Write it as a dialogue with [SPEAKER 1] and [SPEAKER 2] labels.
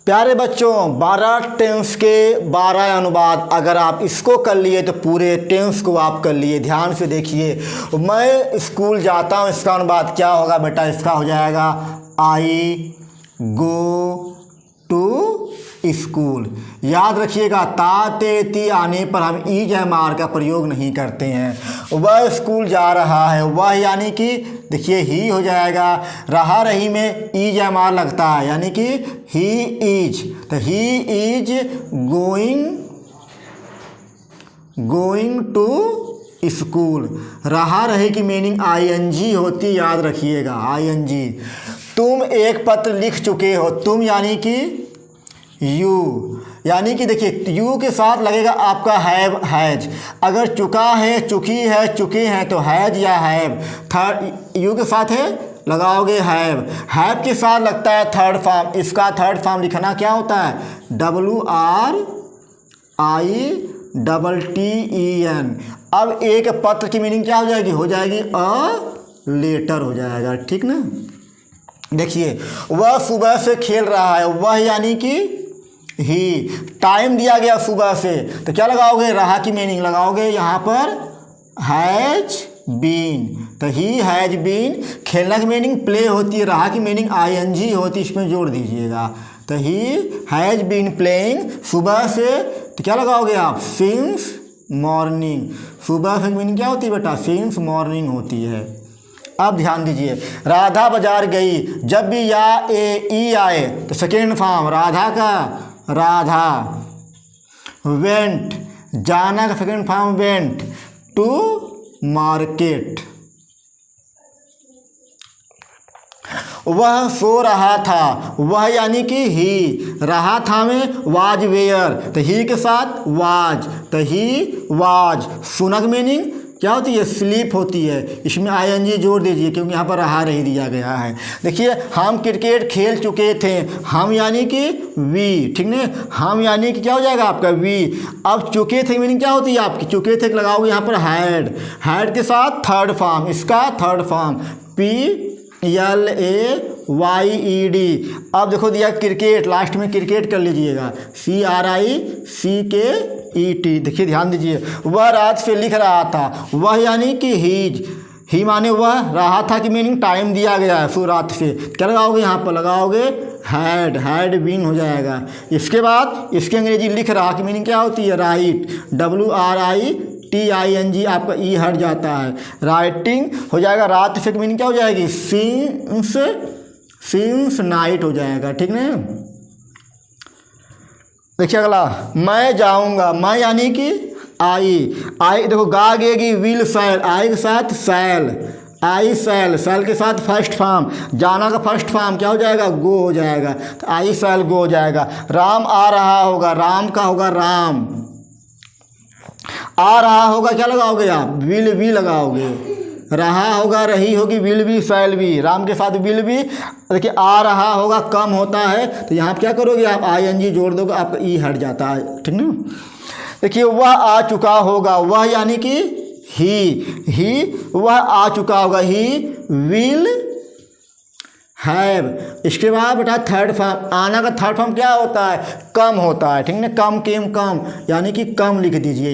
[SPEAKER 1] प्यारे बच्चों 12 टेंस के 12 अनुवाद अगर आप इसको कर लिए तो पूरे टेंस को आप कर लिए। ध्यान से देखिए, मैं स्कूल जाता हूँ, इसका अनुवाद क्या होगा बेटा? इसका हो जाएगा आई गो टू स्कूल। याद रखिएगा, ता ते ती आने पर हम ई जय मार का प्रयोग नहीं करते हैं। वह स्कूल जा रहा है, वह यानी कि देखिए ही हो जाएगा, रहा रही में ई जय मार लगता है यानी कि ही इज, तो he is going to school. रहा रहे की मीनिंग आईएनजी होती, याद रखिएगा आईएनजी। तुम एक पत्र लिख चुके हो, तुम यानी कि यू, यानी कि देखिए यू के साथ लगेगा आपका हैव हैज। अगर चुका है, चुकी है, चुके हैं तो हैज या हैव। थर्ड यू के साथ है लगाओगे हैव। हैव के साथ लगता है थर्ड फॉर्म। इसका थर्ड फॉर्म लिखना क्या होता है? WRITTEN। अब एक पत्र की मीनिंग क्या हो जाएगी? हो जाएगी अ लेटर हो जाएगा, ठीक ना। देखिए वह सुबह से खेल रहा है, वह यानी कि ही। टाइम दिया गया सुबह से, तो क्या लगाओगे? रहा की मीनिंग लगाओगे यहाँ पर हैज बीन, तो ही हैज बीन। खेलना की मीनिंग प्ले होती है, रहा की मीनिंग आईएनजी होती है, इसमें जोड़ दीजिएगा। तो ही हैज बीन प्लेइंग सुबह से, तो क्या लगाओगे आप? Since morning. सुबह से मीनिंग क्या होती है बेटा? सिंस मॉर्निंग होती है। अब ध्यान दीजिए, राधा बाजार गई। जब भी या ए ई आए तो सेकेंड फॉर्म राधा का राधा। वेंट, जाना का second form went to market. वह सो रहा था, वह यानी कि ही। रहा था में वाज वेयर, तो ही के साथ वाज, तो ही वाज। सुनक मीनिंग क्या होती है? स्लीप होती है, इसमें आईएनजी जोड़ दीजिए क्योंकि यहाँ पर रहा नहीं दिया गया है। देखिए हम क्रिकेट खेल चुके थे, हम यानी कि वी, ठीक ना। हम यानी कि क्या हो जाएगा आपका? वी। अब चुके थे मीनिंग क्या होती है आपकी? चुके थे लगाओगे यहाँ पर हैड। हैड के साथ थर्ड फॉर्म, इसका थर्ड फॉर्म PLAYED। अब देखो दिया क्रिकेट, लास्ट में क्रिकेट कर लीजिएगा CRICKET। देखिए ध्यान दीजिए, वह रात से लिख रहा था, वह यानी कि हीज। ही माने वह, रहा था कि मीनिंग टाइम दिया गया है सो रात से, क्या लगाओगे यहाँ पर? लगाओगे हैड, हैड बीन हो जाएगा। इसके बाद इसके अंग्रेजी लिख रहा की मीनिंग क्या होती है? राइट, WRITING, आपका ई हट जाता है, राइटिंग हो जाएगा। रात से मीनिंग क्या हो जाएगी? सिंस नाइट हो जाएगा, ठीक ना। देखिए अगला, मैं जाऊंगा। मैं यानी कि आई देखो गा गेगी विल सैल, आई के साथ सैल, आई सैल। सैल के साथ फर्स्ट फॉर्म, जाना का फर्स्ट फॉर्म क्या हो जाएगा? गो हो जाएगा, तो आई सैल गो हो जाएगा। राम आ रहा होगा, राम का होगा राम। आ रहा होगा क्या लगाओगे आप? विल बी लगाओगे। रहा होगा रही होगी, will be cell B, Ram के साथ विल बी। देखिए आ रहा होगा कम होता है, तो यहाँ क्या करोगे आप? आईएनजी जोड़ दोगे, आपका ई हट जाता है, ठीक ना। देखिए वह आ चुका होगा, वह यानी कि ही। वह आ चुका होगा, ही विल हैव। इसके बाद बेटा थर्ड फॉर्म, आना का थर्ड फॉर्म क्या होता है? कम होता है, ठीक ना। कम केम कम यानी कि कम लिख दीजिए।